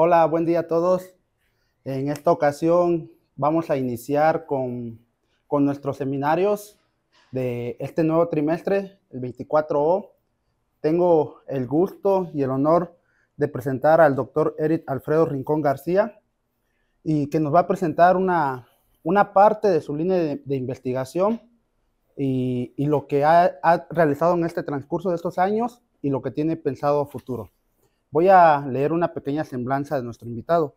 Hola, buen día a todos. En esta ocasión vamos a iniciar con nuestros seminarios de este nuevo trimestre, el 24O. Tengo el gusto y el honor de presentar al doctor Eric Alfredo Rincón García y que nos va a presentar una parte de su línea de investigación y lo que ha realizado en este transcurso de estos años y lo que tiene pensado a futuro. Voy a leer una pequeña semblanza de nuestro invitado.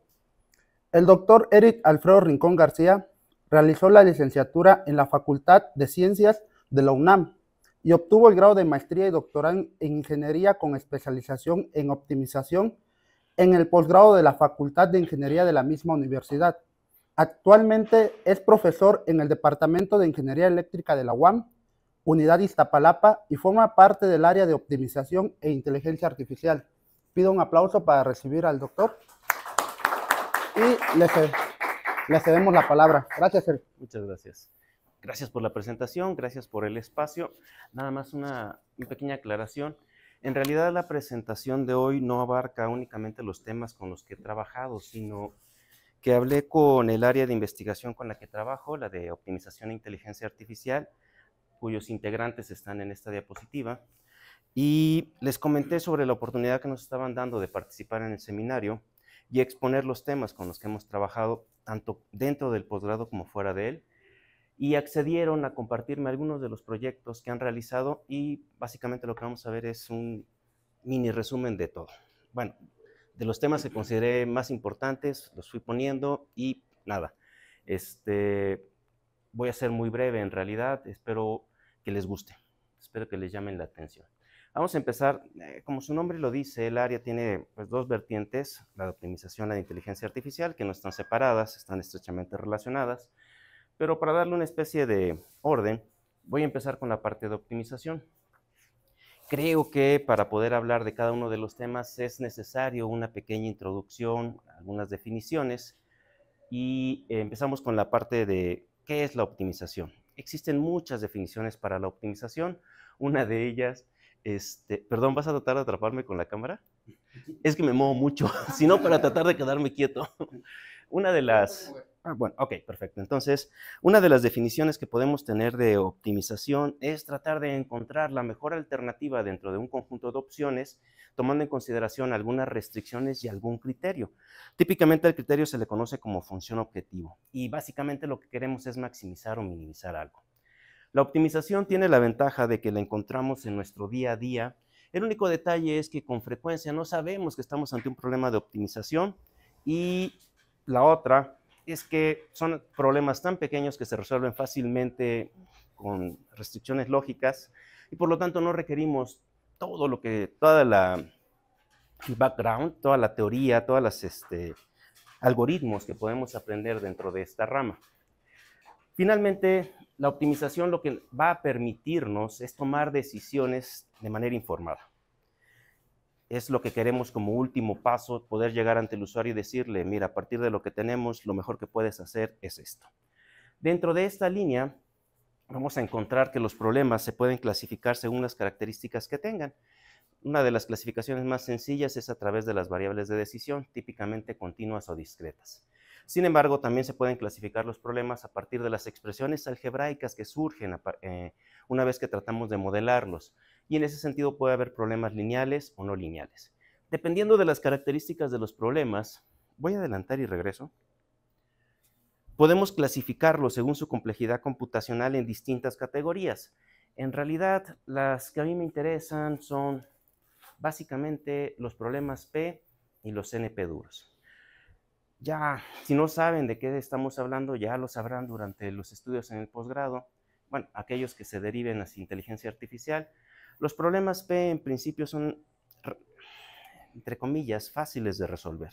El doctor Eric Alfredo Rincón García realizó la licenciatura en la Facultad de Ciencias de la UNAM y obtuvo el grado de maestría y doctorado en ingeniería con especialización en optimización en el posgrado de la Facultad de Ingeniería de la misma universidad. Actualmente es profesor en el Departamento de Ingeniería Eléctrica de la UAM, Unidad Iztapalapa, y forma parte del área de optimización e inteligencia artificial. Pido un aplauso para recibir al doctor y le cedemos la palabra. Gracias, Eric. Muchas gracias. Gracias por la presentación, gracias por el espacio. Nada más una pequeña aclaración. En realidad la presentación de hoy no abarca únicamente los temas con los que he trabajado, sino que hablé con el área de investigación con la que trabajo, la de optimización e inteligencia artificial, cuyos integrantes están en esta diapositiva, y les comenté sobre la oportunidad que nos estaban dando de participar en el seminario y exponer los temas con los que hemos trabajado, tanto dentro del posgrado como fuera de él, y accedieron a compartirme algunos de los proyectos que han realizado y básicamente lo que vamos a ver es un mini resumen de todo. Bueno, de los temas que consideré más importantes, los fui poniendo y nada, voy a ser muy breve en realidad, espero que les guste, espero que les llamen la atención. Vamos a empezar, como su nombre lo dice, el área tiene pues, dos vertientes, la de optimización y la de inteligencia artificial, que no están separadas, están estrechamente relacionadas, pero para darle una especie de orden, voy a empezar con la parte de optimización. Creo que para poder hablar de cada uno de los temas es necesario una pequeña introducción, algunas definiciones, y empezamos con la parte de qué es la optimización. Existen muchas definiciones para la optimización, una de ellas, perdón, ¿vas a tratar de atraparme con la cámara? Es que me muevo mucho, sino para tratar de quedarme quieto. Una de las... bueno, ok, perfecto. Entonces, una de las definiciones que podemos tener de optimización es tratar de encontrar la mejor alternativa dentro de un conjunto de opciones, tomando en consideración algunas restricciones y algún criterio. Típicamente el criterio se le conoce como función objetivo y básicamente lo que queremos es maximizar o minimizar algo. La optimización tiene la ventaja de que la encontramos en nuestro día a día. El único detalle es que con frecuencia no sabemos que estamos ante un problema de optimización y la otra es que son problemas tan pequeños que se resuelven fácilmente con restricciones lógicas y por lo tanto no requerimos toda la background, toda la teoría, todos los algoritmos que podemos aprender dentro de esta rama. Finalmente, la optimización lo que va a permitirnos es tomar decisiones de manera informada. Es lo que queremos como último paso, poder llegar ante el usuario y decirle, mira, a partir de lo que tenemos, lo mejor que puedes hacer es esto. Dentro de esta línea, vamos a encontrar que los problemas se pueden clasificar según las características que tengan. Una de las clasificaciones más sencillas es a través de las variables de decisión, típicamente continuas o discretas. Sin embargo, también se pueden clasificar los problemas a partir de las expresiones algebraicas que surgen una vez que tratamos de modelarlos. Y en ese sentido puede haber problemas lineales o no lineales. Dependiendo de las características de los problemas, voy a adelantar y regreso. Podemos clasificarlos según su complejidad computacional en distintas categorías. En realidad, las que a mí me interesan son básicamente los problemas P y los NP duros. Ya, si no saben de qué estamos hablando, ya lo sabrán durante los estudios en el posgrado. Bueno, aquellos que se deriven hacia inteligencia artificial. Los problemas P en principio son, entre comillas, fáciles de resolver.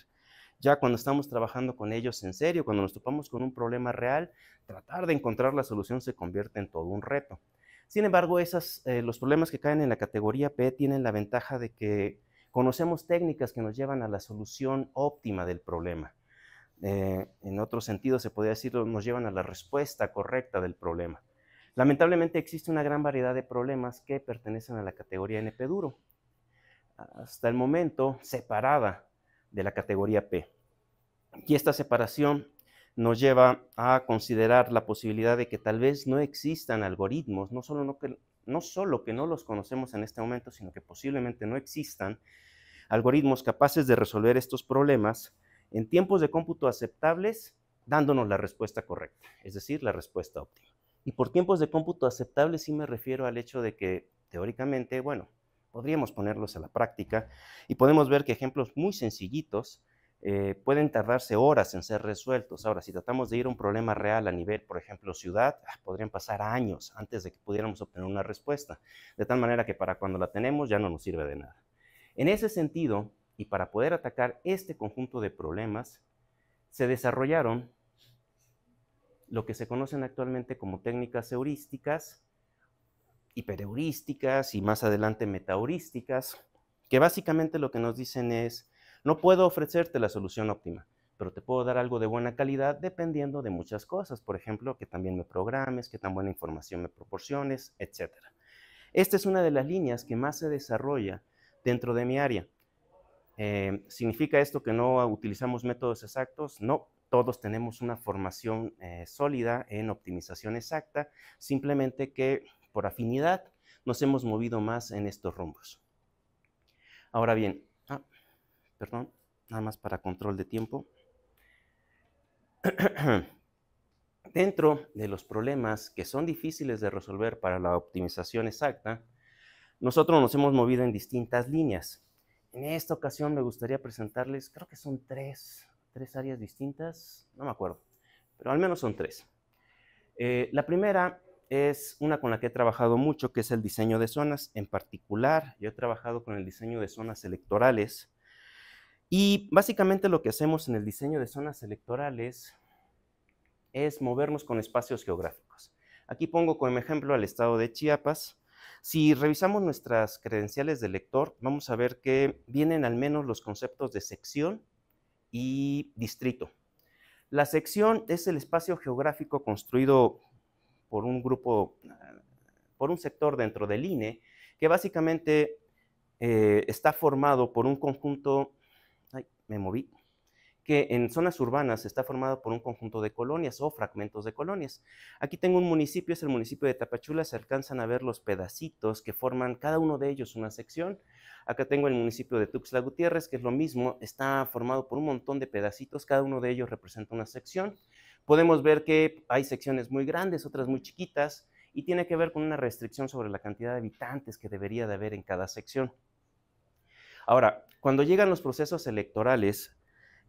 Ya cuando estamos trabajando con ellos en serio, cuando nos topamos con un problema real, tratar de encontrar la solución se convierte en todo un reto. Sin embargo, los problemas que caen en la categoría P tienen la ventaja de que conocemos técnicas que nos llevan a la solución óptima del problema. En otro sentido, se podría decir, nos llevan a la respuesta correcta del problema. Lamentablemente existe una gran variedad de problemas que pertenecen a la categoría NP duro. Hasta el momento, separada de la categoría P. Y esta separación nos lleva a considerar la posibilidad de que tal vez no existan algoritmos, no solo que no los conocemos en este momento, sino que posiblemente no existan algoritmos capaces de resolver estos problemas en tiempos de cómputo aceptables, dándonos la respuesta correcta, es decir, la respuesta óptima. Y por tiempos de cómputo aceptables sí me refiero al hecho de que, teóricamente, bueno, podríamos ponerlos a la práctica y podemos ver que ejemplos muy sencillitos pueden tardarse horas en ser resueltos. Ahora, si tratamos de ir a un problema real a nivel, por ejemplo, ciudad, podrían pasar años antes de que pudiéramos obtener una respuesta, de tal manera que para cuando la tenemos ya no nos sirve de nada. En ese sentido, y para poder atacar este conjunto de problemas, se desarrollaron lo que se conocen actualmente como técnicas heurísticas, hiperheurísticas y más adelante metaheurísticas, que básicamente lo que nos dicen es, no puedo ofrecerte la solución óptima, pero te puedo dar algo de buena calidad dependiendo de muchas cosas. Por ejemplo, que también me programes, que tan buena información me proporciones, etc. Esta es una de las líneas que más se desarrolla dentro de mi área. ¿Significa esto que no utilizamos métodos exactos? No, todos tenemos una formación sólida en optimización exacta, simplemente que por afinidad nos hemos movido más en estos rumbos. Ahora bien, perdón, nada más para control de tiempo. Dentro de los problemas que son difíciles de resolver para la optimización exacta, nosotros nos hemos movido en distintas líneas. En esta ocasión me gustaría presentarles, creo que son tres áreas distintas, no me acuerdo, pero al menos son tres. La primera es una con la que he trabajado mucho, que es el diseño de zonas. En particular, yo he trabajado con el diseño de zonas electorales. Y básicamente lo que hacemos en el diseño de zonas electorales es movernos con espacios geográficos. Aquí pongo como ejemplo al estado de Chiapas. Si revisamos nuestras credenciales de lector, vamos a ver que vienen al menos los conceptos de sección y distrito. La sección es el espacio geográfico construido por un grupo, por un sector dentro del INE, que básicamente está formado por un conjunto, que en zonas urbanas está formado por un conjunto de colonias o fragmentos de colonias. Aquí tengo un municipio, es el municipio de Tapachula, se alcanzan a ver los pedacitos que forman cada uno de ellos una sección. Acá tengo el municipio de Tuxtla Gutiérrez, que es lo mismo, está formado por un montón de pedacitos, cada uno de ellos representa una sección. Podemos ver que hay secciones muy grandes, otras muy chiquitas, y tiene que ver con una restricción sobre la cantidad de habitantes que debería de haber en cada sección. Ahora, cuando llegan los procesos electorales,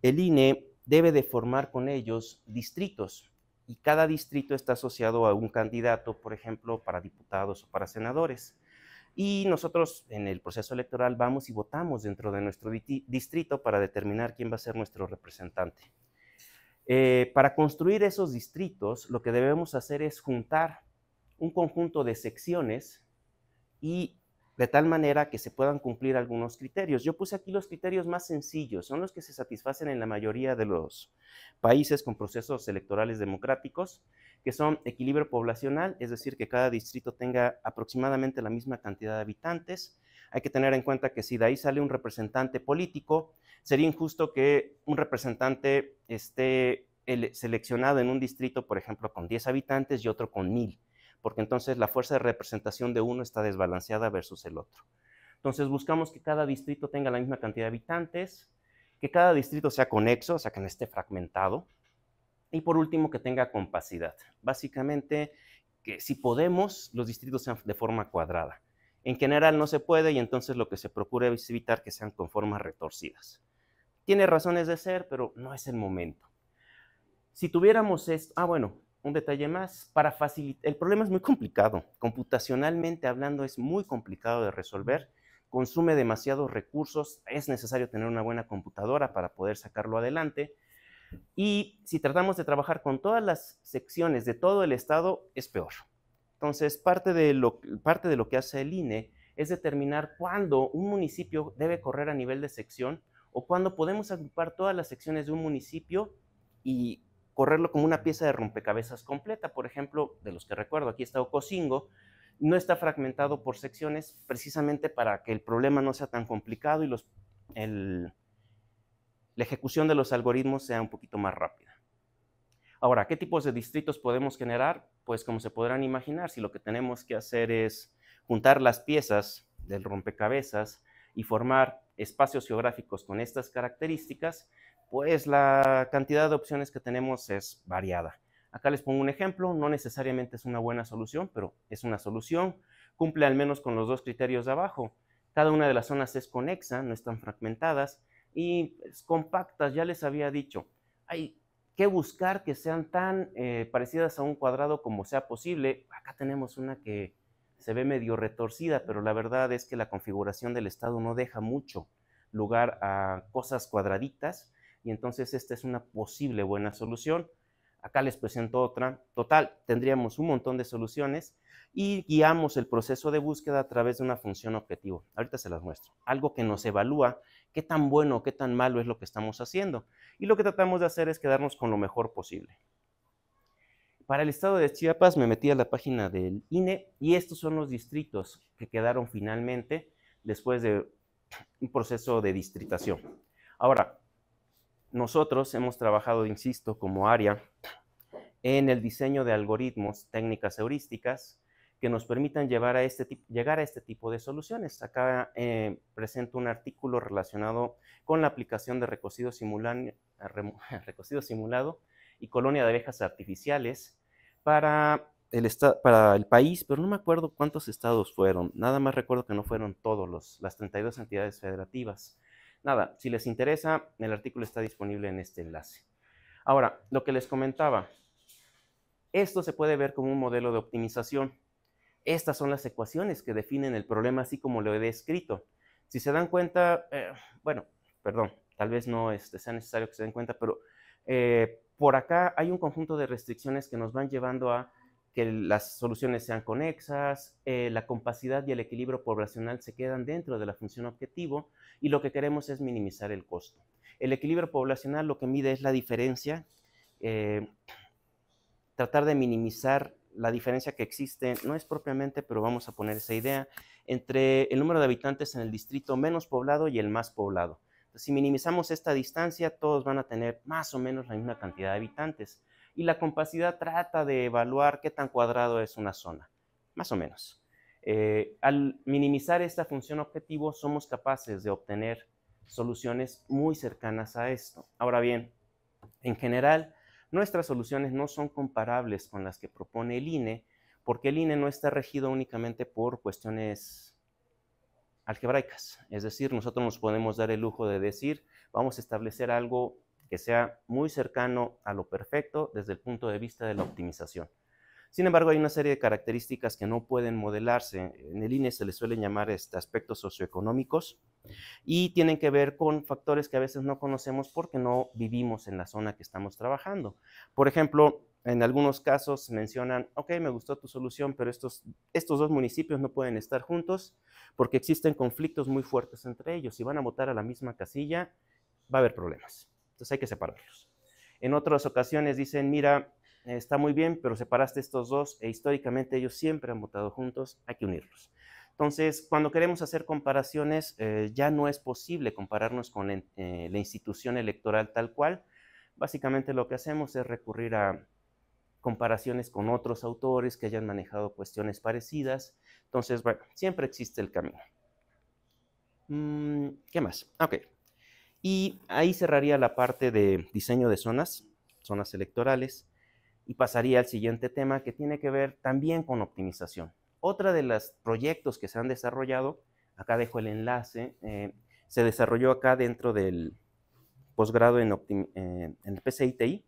el INE debe de formar con ellos distritos, y cada distrito está asociado a un candidato, por ejemplo, para diputados o para senadores. Y nosotros en el proceso electoral vamos y votamos dentro de nuestro distrito para determinar quién va a ser nuestro representante. Para construir esos distritos, lo que debemos hacer es juntar un conjunto de secciones y de tal manera que se puedan cumplir algunos criterios. Yo puse aquí los criterios más sencillos, son los que se satisfacen en la mayoría de los países con procesos electorales democráticos, que son equilibrio poblacional, es decir, que cada distrito tenga aproximadamente la misma cantidad de habitantes. Hay que tener en cuenta que si de ahí sale un representante político, sería injusto que un representante esté seleccionado en un distrito, por ejemplo, con 10 habitantes y otro con 1000. Porque entonces la fuerza de representación de uno está desbalanceada versus el otro. Entonces buscamos que cada distrito tenga la misma cantidad de habitantes, que cada distrito sea conexo, o sea, que no esté fragmentado, y por último que tenga compacidad. Básicamente, que si podemos, los distritos sean de forma cuadrada. En general no se puede y entonces lo que se procura es evitar que sean con formas retorcidas. Tiene razones de ser, pero no es el momento. Si tuviéramos esto, un detalle más, para facilitar, el problema es muy complicado, computacionalmente hablando es muy complicado de resolver, consume demasiados recursos, es necesario tener una buena computadora para poder sacarlo adelante, y si tratamos de trabajar con todas las secciones de todo el estado, es peor. Entonces, parte de lo que hace el INE es determinar cuándo un municipio debe correr a nivel de sección o cuándo podemos agrupar todas las secciones de un municipio y correrlo como una pieza de rompecabezas completa. Por ejemplo, de los que recuerdo, aquí está Ocosingo, no está fragmentado por secciones precisamente para que el problema no sea tan complicado y la ejecución de los algoritmos sea un poquito más rápida. Ahora, ¿qué tipos de distritos podemos generar? Pues como se podrán imaginar, si lo que tenemos que hacer es juntar las piezas del rompecabezas y formar espacios geográficos con estas características, pues la cantidad de opciones que tenemos es variada. Acá les pongo un ejemplo, no necesariamente es una buena solución, pero es una solución, cumple al menos con los dos criterios de abajo. Cada una de las zonas es conexa, no están fragmentadas y es compactas, ya les había dicho. Hay que buscar que sean tan parecidas a un cuadrado como sea posible. Acá tenemos una que se ve medio retorcida, pero la verdad es que la configuración del estado no deja mucho lugar a cosas cuadraditas y entonces esta es una posible buena solución. Acá les presento otra. Total, tendríamos un montón de soluciones y guiamos el proceso de búsqueda a través de una función objetivo. Ahorita se las muestro. Algo que nos evalúa qué tan bueno o qué tan malo es lo que estamos haciendo. Y lo que tratamos de hacer es quedarnos con lo mejor posible. Para el estado de Chiapas me metí a la página del INE y estos son los distritos que quedaron finalmente después de un proceso de distritación. Ahora, nosotros hemos trabajado, insisto, como área en el diseño de algoritmos, técnicas heurísticas que nos permitan llegar a este tipo de soluciones. Acá presento un artículo relacionado con la aplicación de recocido simulado y colonia de abejas artificiales para el país, pero no me acuerdo cuántos estados fueron. Nada más recuerdo que no fueron todos las 32 entidades federativas. Nada, si les interesa, el artículo está disponible en este enlace. Ahora, lo que les comentaba, esto se puede ver como un modelo de optimización. Estas son las ecuaciones que definen el problema así como lo he descrito. Si se dan cuenta, tal vez no sea necesario que se den cuenta, pero por acá hay un conjunto de restricciones que nos van llevando a que las soluciones sean conexas, la compacidad y el equilibrio poblacional se quedan dentro de la función objetivo y lo que queremos es minimizar el costo. El equilibrio poblacional lo que mide es la diferencia, tratar de minimizar la diferencia que existe, no es propiamente, pero vamos a poner esa idea, entre el número de habitantes en el distrito menos poblado y el más poblado. Entonces, si minimizamos esta distancia, todos van a tener más o menos la misma cantidad de habitantes. Y la compacidad trata de evaluar qué tan cuadrado es una zona, más o menos. Al minimizar esta función objetivo, somos capaces de obtener soluciones muy cercanas a esto. Ahora bien, en general, nuestras soluciones no son comparables con las que propone el INE, porque el INE no está regido únicamente por cuestiones algebraicas. Es decir, nosotros nos podemos dar el lujo de decir, vamos a establecer algo que sea muy cercano a lo perfecto desde el punto de vista de la optimización. Sin embargo, hay una serie de características que no pueden modelarse. En el INE se les suele llamar aspectos socioeconómicos y tienen que ver con factores que a veces no conocemos porque no vivimos en la zona que estamos trabajando. Por ejemplo, en algunos casos mencionan, ok, me gustó tu solución, pero estos dos municipios no pueden estar juntos porque existen conflictos muy fuertes entre ellos. Si van a votar a la misma casilla, va a haber problemas. Entonces hay que separarlos. En otras ocasiones dicen, mira, está muy bien, pero separaste estos dos e históricamente ellos siempre han votado juntos, hay que unirlos. Entonces, cuando queremos hacer comparaciones, ya no es posible compararnos con la institución electoral tal cual. Básicamente lo que hacemos es recurrir a comparaciones con otros autores que hayan manejado cuestiones parecidas. Entonces, bueno, siempre existe el camino. ¿Qué más? Ok. Y ahí cerraría la parte de diseño de zonas electorales, y pasaría al siguiente tema que tiene que ver también con optimización. Otra de los proyectos que se han desarrollado, acá dejo el enlace, se desarrolló acá dentro del posgrado en el PCI-TI.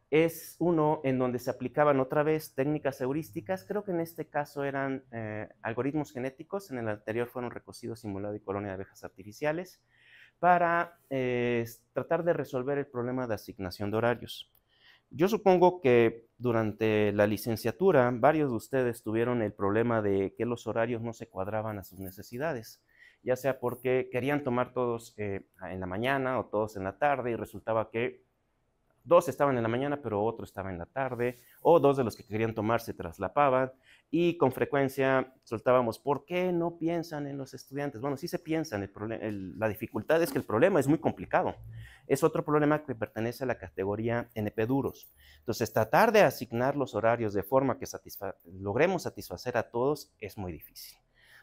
Es uno en donde se aplicaban otra vez técnicas heurísticas, creo que en este caso eran algoritmos genéticos, en el anterior fueron recocido simulado y colonia de abejas artificiales, para tratar de resolver el problema de asignación de horarios. Yo supongo que durante la licenciatura varios de ustedes tuvieron el problema de que los horarios no se cuadraban a sus necesidades, ya sea porque querían tomar todos en la mañana o todos en la tarde y resultaba que 2 estaban en la mañana, pero otro estaba en la tarde, o 2 de los que querían tomar se traslapaban, y con frecuencia soltábamos, ¿por qué no piensan en los estudiantes? Bueno, sí se piensan, la dificultad es que el problema es muy complicado. Es otro problema que pertenece a la categoría NP duros. Entonces, tratar de asignar los horarios de forma que logremos satisfacer a todos es muy difícil.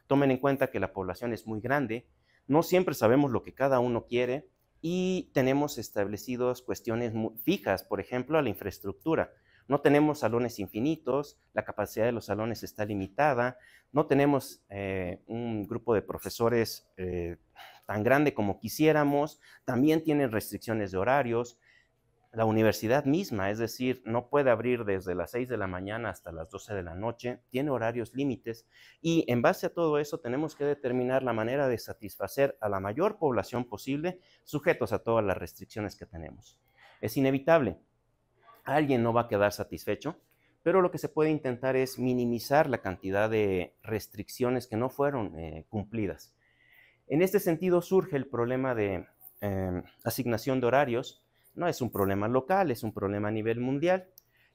Tomen en cuenta que la población es muy grande, no siempre sabemos lo que cada uno quiere, y tenemos establecidos cuestiones fijas, por ejemplo, a la infraestructura. No tenemos salones infinitos, la capacidad de los salones está limitada, no tenemos un grupo de profesores tan grande como quisiéramos, también tienen restricciones de horarios. La universidad misma, es decir, no puede abrir desde las 6 de la mañana hasta las 12 de la noche, tiene horarios límites, y en base a todo eso tenemos que determinar la manera de satisfacer a la mayor población posible, sujetos a todas las restricciones que tenemos. Es inevitable, alguien no va a quedar satisfecho, pero lo que se puede intentar es minimizar la cantidad de restricciones que no fueron cumplidas. En este sentido surge el problema de asignación de horarios. No es un problema local, es un problema a nivel mundial.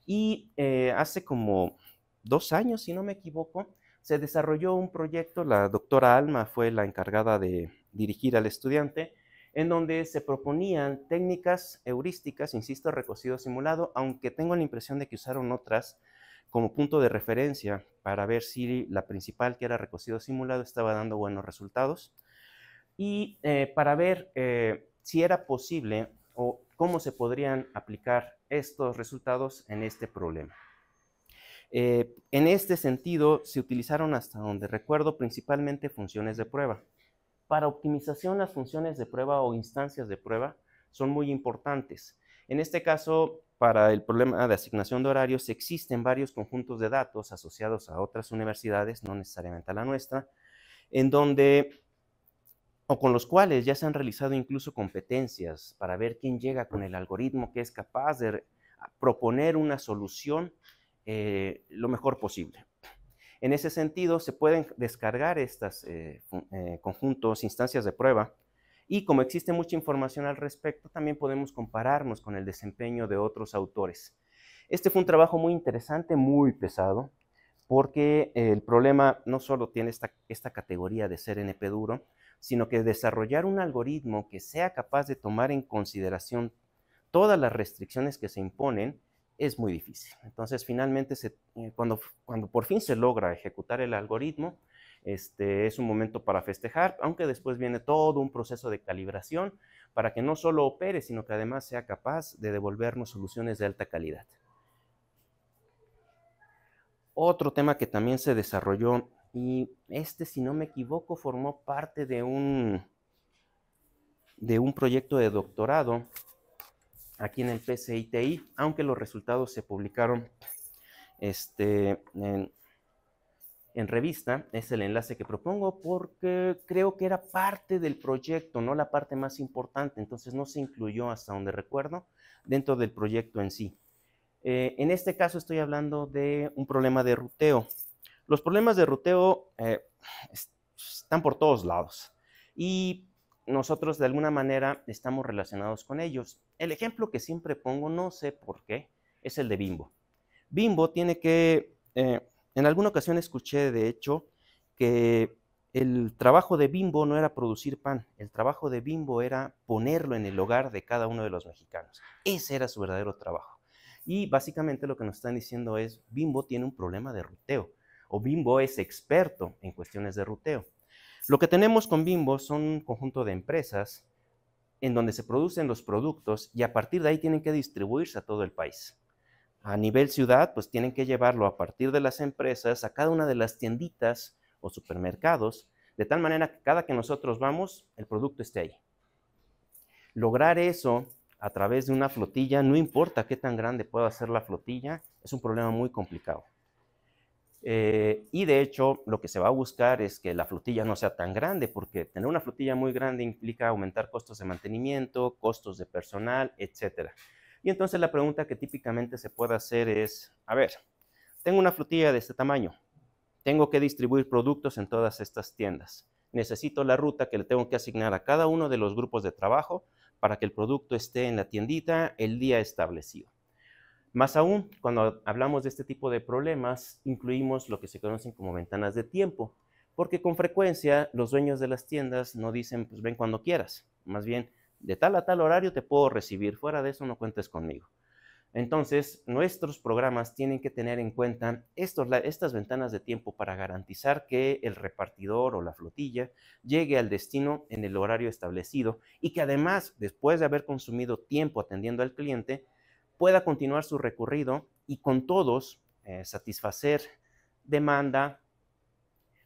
Y hace como 2 años, si no me equivoco, se desarrolló un proyecto, la doctora Alma fue la encargada de dirigir al estudiante, en donde se proponían técnicas heurísticas, insisto, recocido simulado, aunque tengo la impresión de que usaron otras como punto de referencia para ver si la principal, que era recocido simulado, estaba dando buenos resultados, y para ver si era posible o cómo se podrían aplicar estos resultados en este problema. En este sentido, se utilizaron, hasta donde recuerdo, principalmente funciones de prueba. Para optimización, las funciones de prueba o instancias de prueba son muy importantes. En este caso, para el problema de asignación de horarios, existen varios conjuntos de datos asociados a otras universidades, no necesariamente a la nuestra, en donde o con los cuales ya se han realizado incluso competencias para ver quién llega con el algoritmo que es capaz de proponer una solución lo mejor posible. En ese sentido, se pueden descargar estos conjuntos, instancias de prueba, y como existe mucha información al respecto, también podemos compararnos con el desempeño de otros autores. Este fue un trabajo muy interesante, muy pesado, porque el problema no solo tiene esta categoría de ser NP duro, sino que desarrollar un algoritmo que sea capaz de tomar en consideración todas las restricciones que se imponen es muy difícil. Entonces, finalmente, cuando por fin se logra ejecutar el algoritmo, es un momento para festejar, aunque después viene todo un proceso de calibración para que no solo opere, sino que además sea capaz de devolvernos soluciones de alta calidad. Otro tema que también se desarrolló, y si no me equivoco, formó parte de un proyecto de doctorado aquí en el PCITI, aunque los resultados se publicaron en revista. Es el enlace que propongo porque creo que era parte del proyecto, no la parte más importante, entonces no se incluyó, hasta donde recuerdo, dentro del proyecto en sí. En este caso estoy hablando de un problema de ruteo. Los problemas de ruteo están por todos lados y nosotros de alguna manera estamos relacionados con ellos. El ejemplo que siempre pongo, no sé por qué, es el de Bimbo. Bimbo tiene que, en alguna ocasión escuché de hecho que el trabajo de Bimbo no era producir pan, el trabajo de Bimbo era ponerlo en el hogar de cada uno de los mexicanos. Ese era su verdadero trabajo. Y básicamente lo que nos están diciendo es, Bimbo tiene un problema de ruteo, o Bimbo es experto en cuestiones de ruteo. Lo que tenemos con Bimbo son un conjunto de empresas en donde se producen los productos y a partir de ahí tienen que distribuirse a todo el país. A nivel ciudad, pues tienen que llevarlo a partir de las empresas a cada una de las tienditas o supermercados, de tal manera que cada que nosotros vamos, el producto esté ahí. Lograr eso a través de una flotilla, no importa qué tan grande pueda ser la flotilla, es un problema muy complicado. Y de hecho, lo que se va a buscar es que la flotilla no sea tan grande, porque tener una flotilla muy grande implica aumentar costos de mantenimiento, costos de personal, etc. Y entonces la pregunta que típicamente se puede hacer es, a ver, tengo una flotilla de este tamaño, tengo que distribuir productos en todas estas tiendas, necesito la ruta que le tengo que asignar a cada uno de los grupos de trabajo para que el producto esté en la tiendita el día establecido. Más aún, cuando hablamos de este tipo de problemas, incluimos lo que se conocen como ventanas de tiempo, porque con frecuencia los dueños de las tiendas no dicen, pues ven cuando quieras, más bien, de tal a tal horario te puedo recibir, fuera de eso no cuentes conmigo. Entonces, nuestros programas tienen que tener en cuenta estas ventanas de tiempo para garantizar que el repartidor o la flotilla llegue al destino en el horario establecido y que además, después de haber consumido tiempo atendiendo al cliente, pueda continuar su recorrido y con todos satisfacer demanda,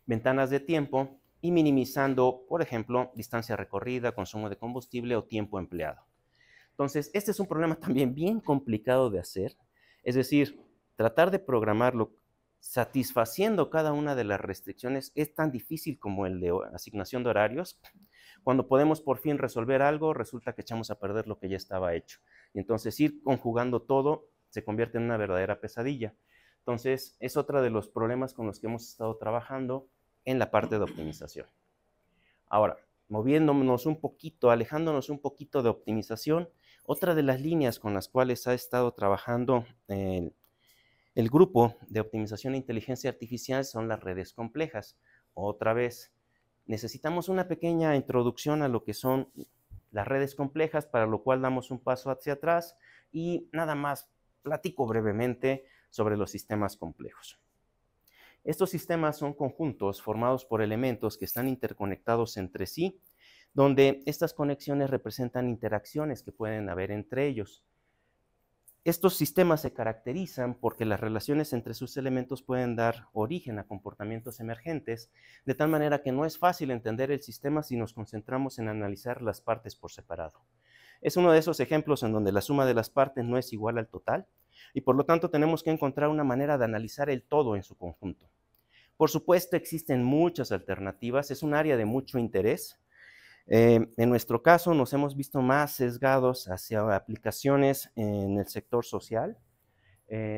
ventanas de tiempo y minimizando, por ejemplo, distancia recorrida, consumo de combustible o tiempo empleado. Entonces, este es un problema también bien complicado de hacer, es decir, tratar de programarlo satisfaciendo cada una de las restricciones es tan difícil como el de asignación de horarios. Cuando podemos por fin resolver algo, resulta que echamos a perder lo que ya estaba hecho. Y entonces ir conjugando todo se convierte en una verdadera pesadilla. Entonces, es otro de los problemas con los que hemos estado trabajando en la parte de optimización. Ahora, moviéndonos un poquito, alejándonos un poquito de optimización, otra de las líneas con las cuales ha estado trabajando el grupo de optimización e inteligencia artificial son las redes complejas. Otra vez, necesitamos una pequeña introducción a lo que son las redes complejas, para lo cual damos un paso hacia atrás y nada más platico brevemente sobre los sistemas complejos. Estos sistemas son conjuntos formados por elementos que están interconectados entre sí, donde estas conexiones representan interacciones que pueden haber entre ellos. Estos sistemas se caracterizan porque las relaciones entre sus elementos pueden dar origen a comportamientos emergentes, de tal manera que no es fácil entender el sistema si nos concentramos en analizar las partes por separado. Es uno de esos ejemplos en donde la suma de las partes no es igual al total, y por lo tanto tenemos que encontrar una manera de analizar el todo en su conjunto. Por supuesto, existen muchas alternativas, es un área de mucho interés. En nuestro caso nos hemos visto más sesgados hacia aplicaciones en el sector social,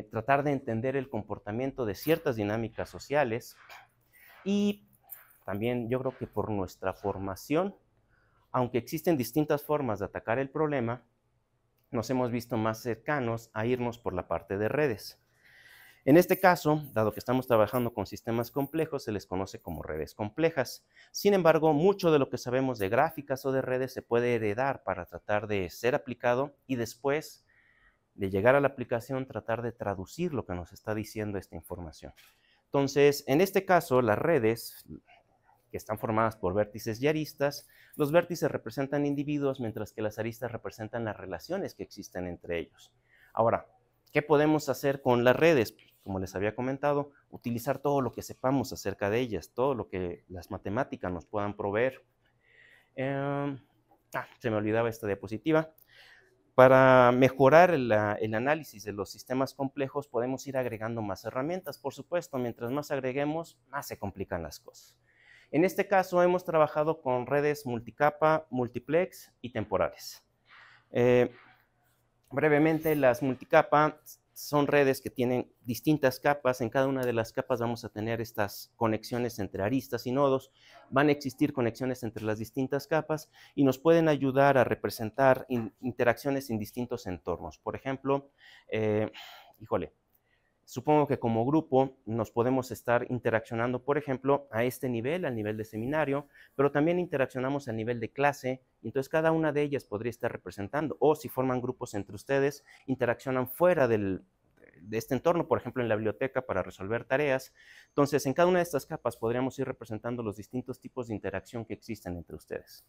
tratar de entender el comportamiento de ciertas dinámicas sociales y también yo creo que por nuestra formación, aunque existen distintas formas de atacar el problema, nos hemos visto más cercanos a irnos por la parte de redes. En este caso, dado que estamos trabajando con sistemas complejos, se les conoce como redes complejas. Sin embargo, mucho de lo que sabemos de gráficas o de redes se puede heredar para tratar de ser aplicado y después de llegar a la aplicación tratar de traducir lo que nos está diciendo esta información. Entonces, en este caso, las redes, que están formadas por vértices y aristas, los vértices representan individuos, mientras que las aristas representan las relaciones que existen entre ellos. Ahora, ¿qué podemos hacer con las redes? Como les había comentado, utilizar todo lo que sepamos acerca de ellas, todo lo que las matemáticas nos puedan proveer. Se me olvidaba esta diapositiva. Para mejorar el análisis de los sistemas complejos, podemos ir agregando más herramientas. Por supuesto, mientras más agreguemos, más se complican las cosas. En este caso, hemos trabajado con redes multicapa, multiplex y temporales. Brevemente, las multicapa son redes que tienen distintas capas. En cada una de las capas vamos a tener estas conexiones entre aristas y nodos. Van a existir conexiones entre las distintas capas y nos pueden ayudar a representar interacciones en distintos entornos. Por ejemplo, supongo que como grupo nos podemos estar interaccionando, por ejemplo, a este nivel, al nivel de seminario, pero también interaccionamos a nivel de clase, entonces cada una de ellas podría estar representando, o si forman grupos entre ustedes, interaccionan fuera de este entorno, por ejemplo, en la biblioteca para resolver tareas. Entonces, en cada una de estas capas podríamos ir representando los distintos tipos de interacción que existen entre ustedes.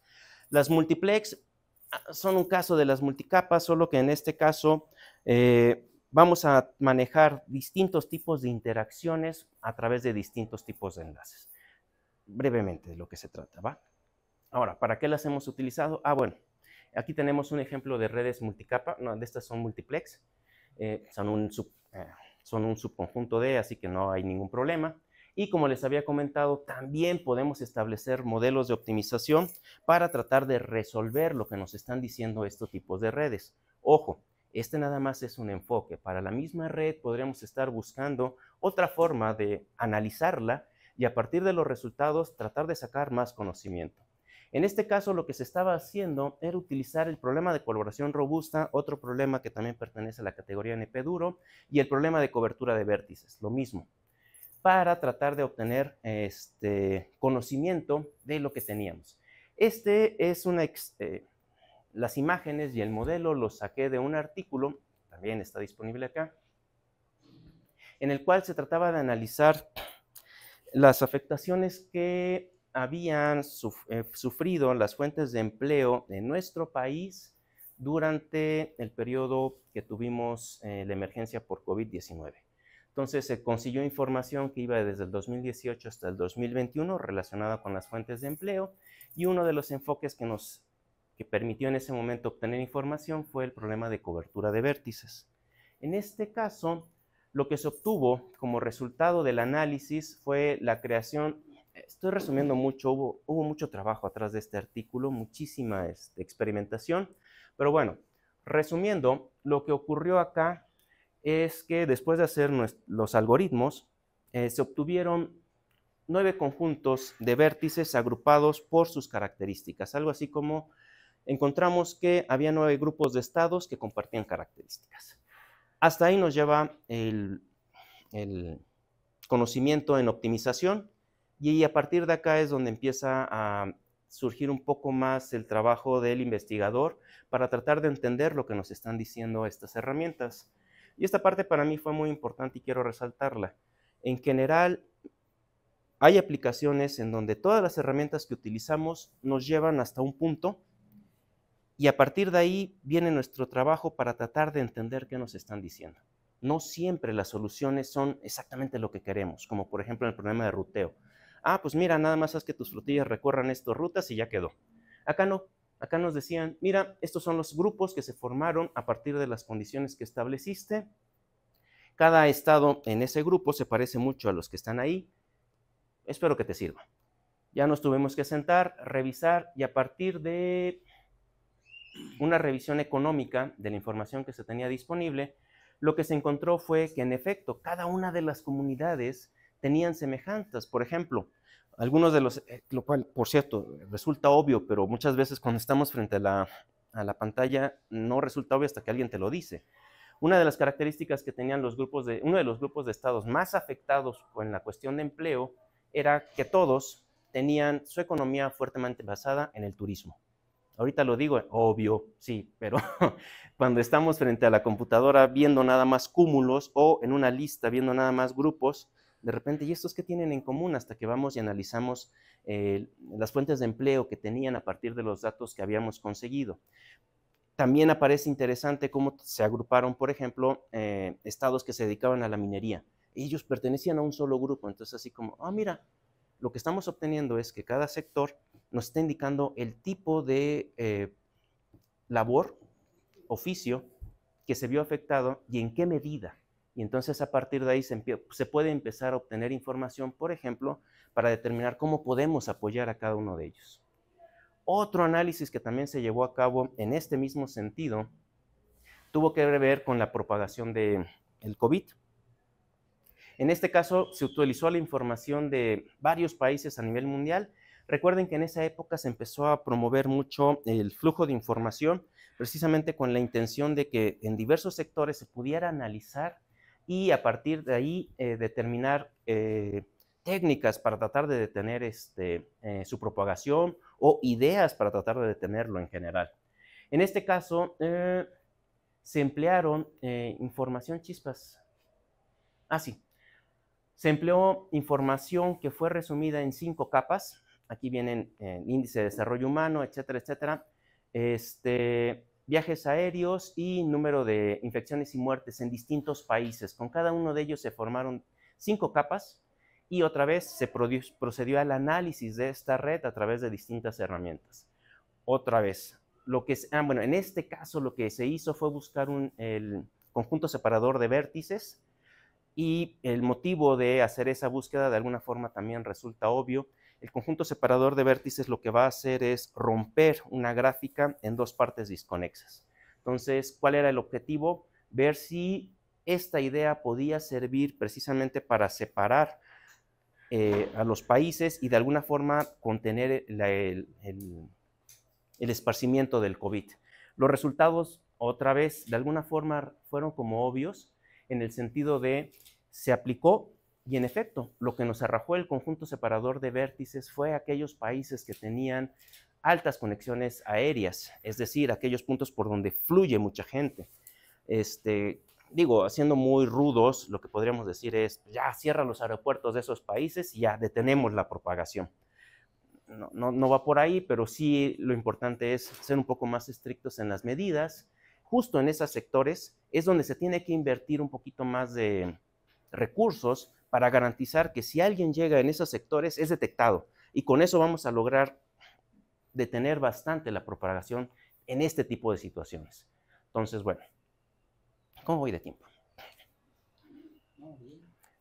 Las multiplex son un caso de las multicapas, solo que en este caso vamos a manejar distintos tipos de interacciones a través de distintos tipos de enlaces. Brevemente de lo que se trata, ¿va? Ahora, ¿para qué las hemos utilizado? Bueno, aquí tenemos un ejemplo de redes multicapa, no, de estas son multiplex, son un subconjunto de, así que no hay ningún problema. Y como les había comentado, también podemos establecer modelos de optimización para tratar de resolver lo que nos están diciendo estos tipos de redes. Ojo, este nada más es un enfoque. Para la misma red podríamos estar buscando otra forma de analizarla y a partir de los resultados tratar de sacar más conocimiento. En este caso, lo que se estaba haciendo era utilizar el problema de colaboración robusta, otro problema que también pertenece a la categoría NP duro, y el problema de cobertura de vértices, lo mismo, para tratar de obtener conocimiento de lo que teníamos. Las imágenes y el modelo los saqué de un artículo, también está disponible acá, en el cual se trataba de analizar las afectaciones que habían sufrido las fuentes de empleo en nuestro país durante el periodo que tuvimos la emergencia por COVID-19. Entonces se consiguió información que iba desde el 2018 hasta el 2021 relacionada con las fuentes de empleo, y uno de los enfoques que permitió en ese momento obtener información fue el problema de cobertura de vértices. En este caso, lo que se obtuvo como resultado del análisis fue la creación, estoy resumiendo mucho, hubo mucho trabajo atrás de este artículo, muchísima experimentación, pero bueno, resumiendo, lo que ocurrió acá es que después de hacer los algoritmos, se obtuvieron 9 conjuntos de vértices agrupados por sus características, algo así como encontramos que había 9 grupos de estados que compartían características. Hasta ahí nos lleva el conocimiento en optimización, y a partir de acá es donde empieza a surgir un poco más el trabajo del investigador para tratar de entender lo que nos están diciendo estas herramientas. Y esta parte para mí fue muy importante y quiero resaltarla. En general, hay aplicaciones en donde todas las herramientas que utilizamos nos llevan hasta un punto, y a partir de ahí viene nuestro trabajo para tratar de entender qué nos están diciendo. No siempre las soluciones son exactamente lo que queremos, como por ejemplo en el problema de ruteo. Ah, pues mira, nada más haz que tus flotillas recorran estas rutas y ya quedó. Acá no, acá nos decían, mira, estos son los grupos que se formaron a partir de las condiciones que estableciste. Cada estado en ese grupo se parece mucho a los que están ahí. Espero que te sirva. Ya nos tuvimos que sentar, revisar, y a partir de una revisión económica de la información que se tenía disponible, lo que se encontró fue que en efecto cada una de las comunidades tenían semejanzas. Por ejemplo, algunos de los, lo cual por cierto resulta obvio, pero muchas veces cuando estamos frente a la pantalla no resulta obvio hasta que alguien te lo dice. Una de las características que tenían uno de los grupos de estados más afectados con la cuestión de empleo era que todos tenían su economía fuertemente basada en el turismo. Ahorita lo digo, obvio, sí, pero cuando estamos frente a la computadora viendo nada más cúmulos, o en una lista viendo nada más grupos, de repente, ¿y estos qué tienen en común? Hasta que vamos y analizamos las fuentes de empleo que tenían a partir de los datos que habíamos conseguido. También aparece interesante cómo se agruparon, por ejemplo, estados que se dedicaban a la minería. Ellos pertenecían a un solo grupo, entonces así como, mira, lo que estamos obteniendo es que cada sector nos está indicando el tipo de labor, oficio, que se vio afectado y en qué medida. Y entonces a partir de ahí se puede empezar a obtener información, por ejemplo, para determinar cómo podemos apoyar a cada uno de ellos. Otro análisis que también se llevó a cabo en este mismo sentido tuvo que ver con la propagación del COVID. En este caso se utilizó la información de varios países a nivel mundial. Recuerden que en esa época se empezó a promover mucho el flujo de información, precisamente con la intención de que en diversos sectores se pudiera analizar y a partir de ahí determinar técnicas para tratar de detener su propagación, o ideas para tratar de detenerlo en general. En este caso, se emplearon información chispas. Sí. Se empleó información que fue resumida en 5 capas. Aquí vienen índice de desarrollo humano, etcétera, etcétera. Viajes aéreos y número de infecciones y muertes en distintos países. Con cada uno de ellos se formaron 5 capas y otra vez se procedió al análisis de esta red a través de distintas herramientas. Otra vez, bueno, en este caso lo que se hizo fue buscar el conjunto separador de vértices, y el motivo de hacer esa búsqueda de alguna forma también resulta obvio. El conjunto separador de vértices lo que va a hacer es romper una gráfica en 2 partes disconexas. Entonces, ¿cuál era el objetivo? Ver si esta idea podía servir precisamente para separar a los países y de alguna forma contener el esparcimiento del COVID. Los resultados, otra vez, de alguna forma fueron como obvios, en el sentido de se aplicó y en efecto, lo que nos arrojó el conjunto separador de vértices fue aquellos países que tenían altas conexiones aéreas, es decir, aquellos puntos por donde fluye mucha gente. Digo, haciendo muy rudos, lo que podríamos decir es, ya cierra los aeropuertos de esos países y ya detenemos la propagación. No va por ahí, pero sí lo importante es ser un poco más estrictos en las medidas. Justo en esos sectores es donde se tiene que invertir un poquito más de recursos para garantizar que si alguien llega en esos sectores es detectado. Y con eso vamos a lograr detener bastante la propagación en este tipo de situaciones. Entonces, bueno, ¿cómo voy de tiempo?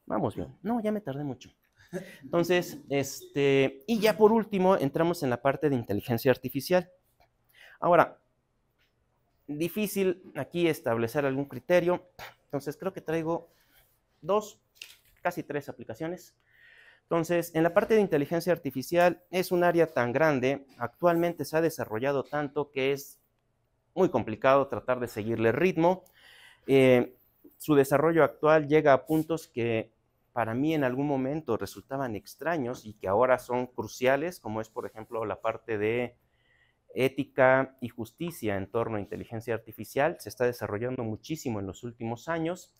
Vamos bien. No, ya me tardé mucho. Entonces, y ya por último, entramos en la parte de inteligencia artificial. Ahora, difícil aquí establecer algún criterio, entonces creo que traigo casi tres aplicaciones. Entonces, en la parte de inteligencia artificial es un área tan grande, actualmente se ha desarrollado tanto que es muy complicado tratar de seguirle ritmo. Su desarrollo actual llega a puntos que para mí en algún momento resultaban extraños y que ahora son cruciales, como es, por ejemplo, la parte de ética y justicia en torno a inteligencia artificial. Se está desarrollando muchísimo en los últimos años.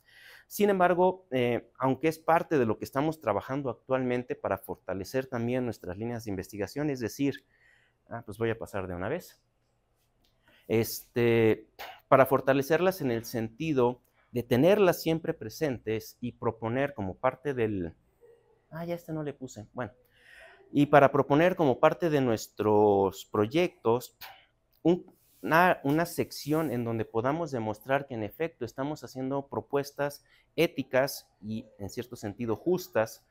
Sin embargo, aunque es parte de lo que estamos trabajando actualmente para fortalecer también nuestras líneas de investigación, es decir, pues voy a pasar de una vez, para fortalecerlas en el sentido de tenerlas siempre presentes y proponer como parte del... ya no le puse, bueno. Y para proponer como parte de nuestros proyectos una sección en donde podamos demostrar que en efecto estamos haciendo propuestas éticas y en cierto sentido justas,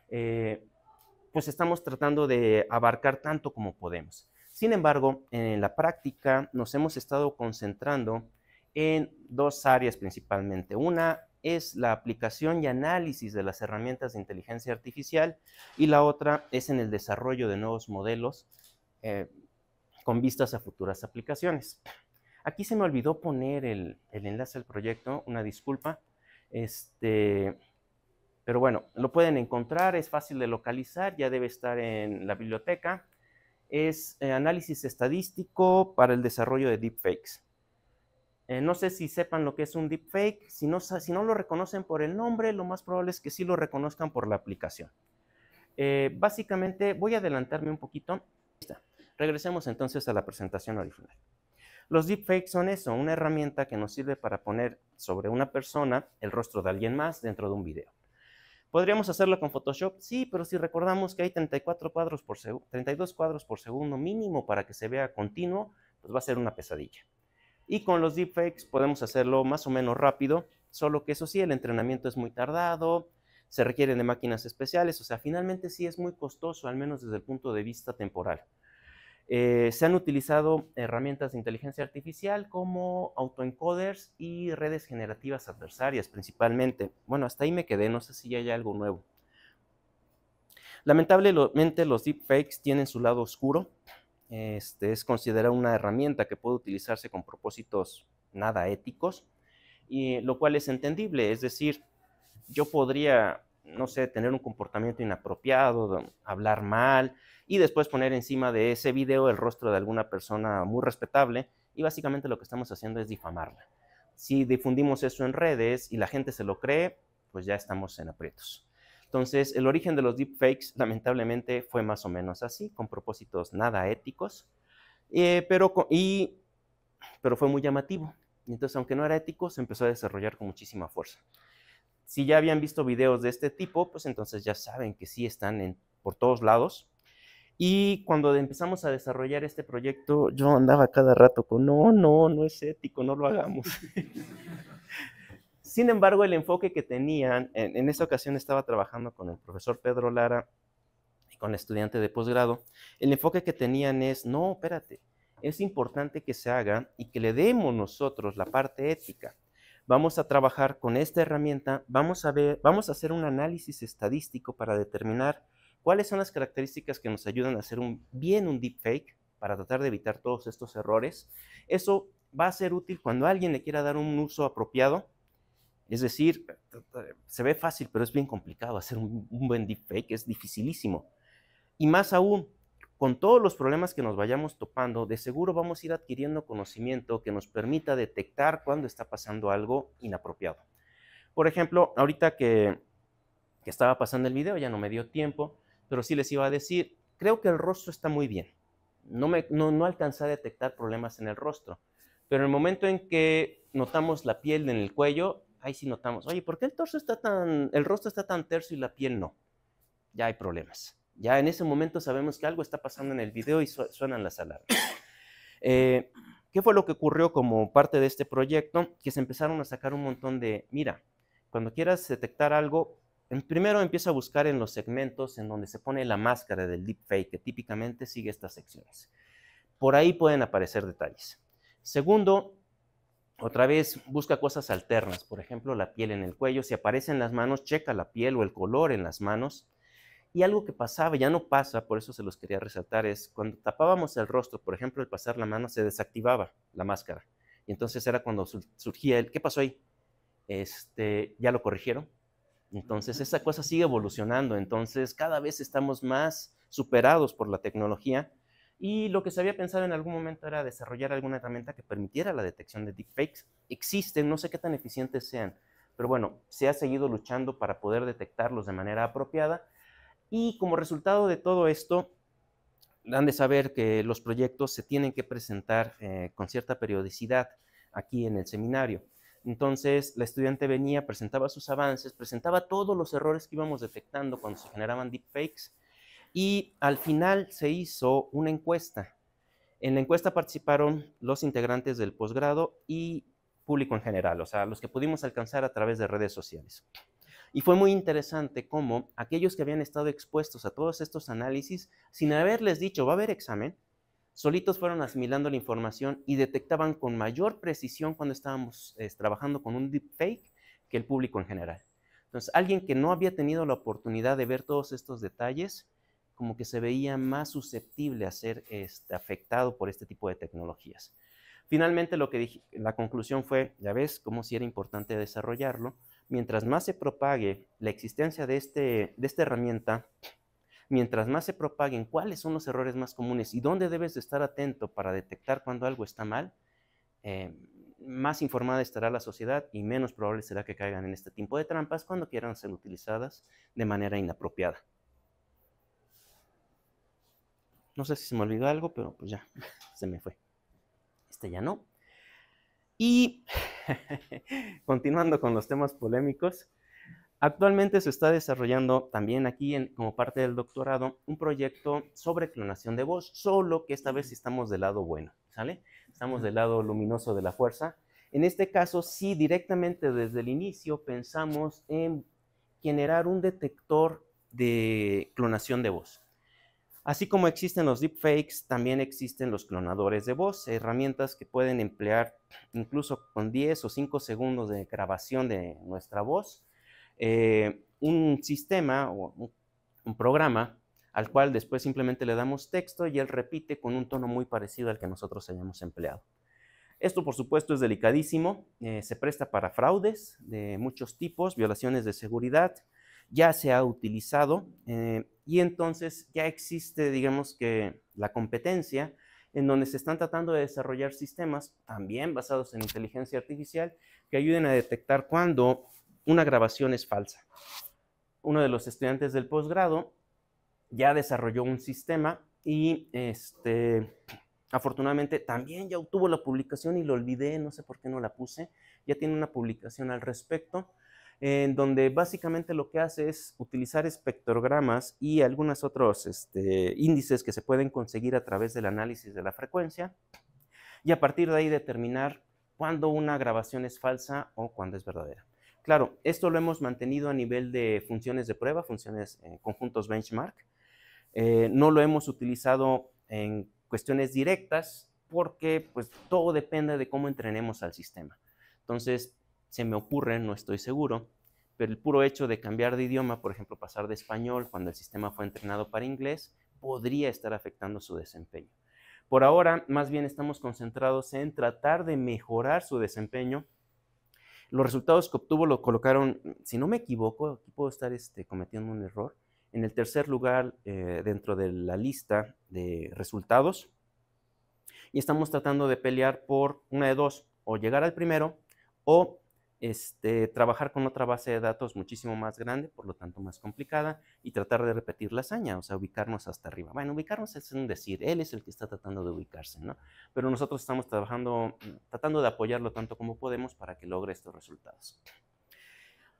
pues estamos tratando de abarcar tanto como podemos. Sin embargo, en la práctica nos hemos estado concentrando en dos áreas principalmente. Una es la aplicación y análisis de las herramientas de inteligencia artificial y la otra es en el desarrollo de nuevos modelos con vistas a futuras aplicaciones. Aquí se me olvidó poner el enlace al proyecto, una disculpa, pero bueno, lo pueden encontrar, es fácil de localizar, ya debe estar en la biblioteca. Es análisis estadístico para el desarrollo de deepfakes. No sé si sepan lo que es un deepfake. Si no lo reconocen por el nombre, lo más probable es que sí lo reconozcan por la aplicación. Básicamente, voy a adelantarme un poquito. Regresemos entonces a la presentación original. Los deepfakes son eso, una herramienta que nos sirve para poner sobre una persona el rostro de alguien más dentro de un video. ¿Podríamos hacerlo con Photoshop? Sí, pero si recordamos que hay 32 cuadros por segundo mínimo para que se vea continuo, pues va a ser una pesadilla. Y con los deepfakes podemos hacerlo más o menos rápido, solo que eso sí, el entrenamiento es muy tardado, se requieren de máquinas especiales, o sea, finalmente sí es muy costoso, al menos desde el punto de vista temporal. Se han utilizado herramientas de inteligencia artificial como autoencoders y redes generativas adversarias principalmente. Bueno, hasta ahí me quedé, no sé si ya hay algo nuevo. Lamentablemente los deepfakes tienen su lado oscuro. Es considerada una herramienta que puede utilizarse con propósitos nada éticos, y lo cual es entendible, es decir, yo podría, no sé, tener un comportamiento inapropiado, hablar mal, y después poner encima de ese video el rostro de alguna persona muy respetable, y básicamente lo que estamos haciendo es difamarla. Si difundimos eso en redes y la gente se lo cree, pues ya estamos en aprietos. Entonces, el origen de los deepfakes, lamentablemente, fue más o menos así, con propósitos nada éticos, pero fue muy llamativo. Entonces, aunque no era ético, se empezó a desarrollar con muchísima fuerza. Si ya habían visto videos de este tipo, pues entonces ya saben que sí están por todos lados. Y cuando empezamos a desarrollar este proyecto, yo andaba cada rato con, no es ético, no lo hagamos. Sin embargo, el enfoque que tenían, en esta ocasión estaba trabajando con el profesor Pedro Lara y con el estudiante de posgrado, el enfoque que tenían es, no, espérate, es importante que se haga y que le demos nosotros la parte ética. Vamos a trabajar con esta herramienta, vamos a hacer un análisis estadístico para determinar cuáles son las características que nos ayudan a hacer bien un deepfake para tratar de evitar todos estos errores. Eso va a ser útil cuando alguien le quiera dar un uso apropiado. Es decir, se ve fácil, pero es bien complicado hacer un buen deepfake, es dificilísimo. Y más aún, con todos los problemas que nos vayamos topando, de seguro vamos a ir adquiriendo conocimiento que nos permita detectar cuando está pasando algo inapropiado. Por ejemplo, ahorita que estaba pasando el video, ya no me dio tiempo, pero sí les iba a decir, creo que el rostro está muy bien. No alcancé a detectar problemas en el rostro, pero en el momento en que notamos la piel en el cuello, ahí sí notamos, oye, ¿por qué el rostro está tan terso y la piel no? Ya hay problemas. Ya en ese momento sabemos que algo está pasando en el video y suenan las alarmas. ¿Qué fue lo que ocurrió como parte de este proyecto? Que se empezaron a sacar un montón de, mira, cuando quieras detectar algo, primero empieza a buscar en los segmentos en donde se pone la máscara del deepfake, que típicamente sigue estas secciones. Por ahí pueden aparecer detalles. Segundo, otra vez busca cosas alternas, por ejemplo, la piel en el cuello. Si aparece en las manos, checa la piel o el color en las manos. Y algo que pasaba, ya no pasa, por eso se los quería resaltar, es cuando tapábamos el rostro, por ejemplo, al pasar la mano, se desactivaba la máscara. Y entonces era cuando surgía el, ¿qué pasó ahí? ¿Ya lo corrigieron? Entonces esa cosa sigue evolucionando, entonces cada vez estamos más superados por la tecnología y lo que se había pensado en algún momento era desarrollar alguna herramienta que permitiera la detección de deepfakes. Existen, no sé qué tan eficientes sean, pero bueno, se ha seguido luchando para poder detectarlos de manera apropiada y como resultado de todo esto, han de saber que los proyectos se tienen que presentar con cierta periodicidad aquí en el seminario. Entonces, la estudiante venía, presentaba sus avances, presentaba todos los errores que íbamos detectando cuando se generaban deepfakes y al final se hizo una encuesta. En la encuesta participaron los integrantes del posgrado y público en general, o sea, los que pudimos alcanzar a través de redes sociales. Y fue muy interesante cómo aquellos que habían estado expuestos a todos estos análisis, sin haberles dicho, va a haber examen, solitos fueron asimilando la información y detectaban con mayor precisión cuando estábamos trabajando con un deepfake que el público en general. Entonces, alguien que no había tenido la oportunidad de ver todos estos detalles, como que se veía más susceptible a ser afectado por este tipo de tecnologías. Finalmente, la conclusión fue, ya ves, cómo sí era importante desarrollarlo. Mientras más se propague la existencia de esta herramienta, mientras más se propaguen cuáles son los errores más comunes y dónde debes de estar atento para detectar cuando algo está mal, más informada estará la sociedad y menos probable será que caigan en este tipo de trampas cuando quieran ser utilizadas de manera inapropiada. No sé si se me olvidó algo, pero pues ya, se me fue. Ya no. Y continuando con los temas polémicos, actualmente se está desarrollando también aquí, como parte del doctorado, un proyecto sobre clonación de voz, solo que esta vez estamos del lado bueno, ¿sale? Estamos del lado luminoso de la fuerza. En este caso, sí, directamente desde el inicio pensamos en generar un detector de clonación de voz. Así como existen los deepfakes, también existen los clonadores de voz, herramientas que pueden emplear incluso con 10 o 5 segundos de grabación de nuestra voz, un sistema o un programa al cual después simplemente le damos texto y él repite con un tono muy parecido al que nosotros hayamos empleado. Esto, por supuesto, es delicadísimo, se presta para fraudes de muchos tipos, violaciones de seguridad, ya se ha utilizado y entonces ya existe, digamos que, la competencia en donde se están tratando de desarrollar sistemas también basados en inteligencia artificial que ayuden a detectar cuando una grabación es falsa. Uno de los estudiantes del posgrado ya desarrolló un sistema y afortunadamente también ya obtuvo la publicación y lo olvidé, no sé por qué no la puse, ya tiene una publicación al respecto, en donde básicamente lo que hace es utilizar espectrogramas y algunos otros índices que se pueden conseguir a través del análisis de la frecuencia y a partir de ahí determinar cuándo una grabación es falsa o cuándo es verdadera. Claro, esto lo hemos mantenido a nivel de funciones de prueba, funciones conjuntos benchmark. No lo hemos utilizado en cuestiones directas porque pues todo depende de cómo entrenemos al sistema. Entonces, se me ocurre, no estoy seguro, pero el puro hecho de cambiar de idioma, por ejemplo, pasar de español cuando el sistema fue entrenado para inglés, podría estar afectando su desempeño. Por ahora, más bien estamos concentrados en tratar de mejorar su desempeño. Los resultados que obtuvo lo colocaron, si no me equivoco, aquí puedo estar cometiendo un error, en el tercer lugar dentro de la lista de resultados. Y estamos tratando de pelear por una de dos, o llegar al primero, o trabajar con otra base de datos muchísimo más grande, por lo tanto más complicada, y tratar de repetir la hazaña, o sea, ubicarnos hasta arriba. Bueno, ubicarnos es un decir, él es el que está tratando de ubicarse, ¿no? Pero nosotros estamos tratando de apoyarlo tanto como podemos para que logre estos resultados.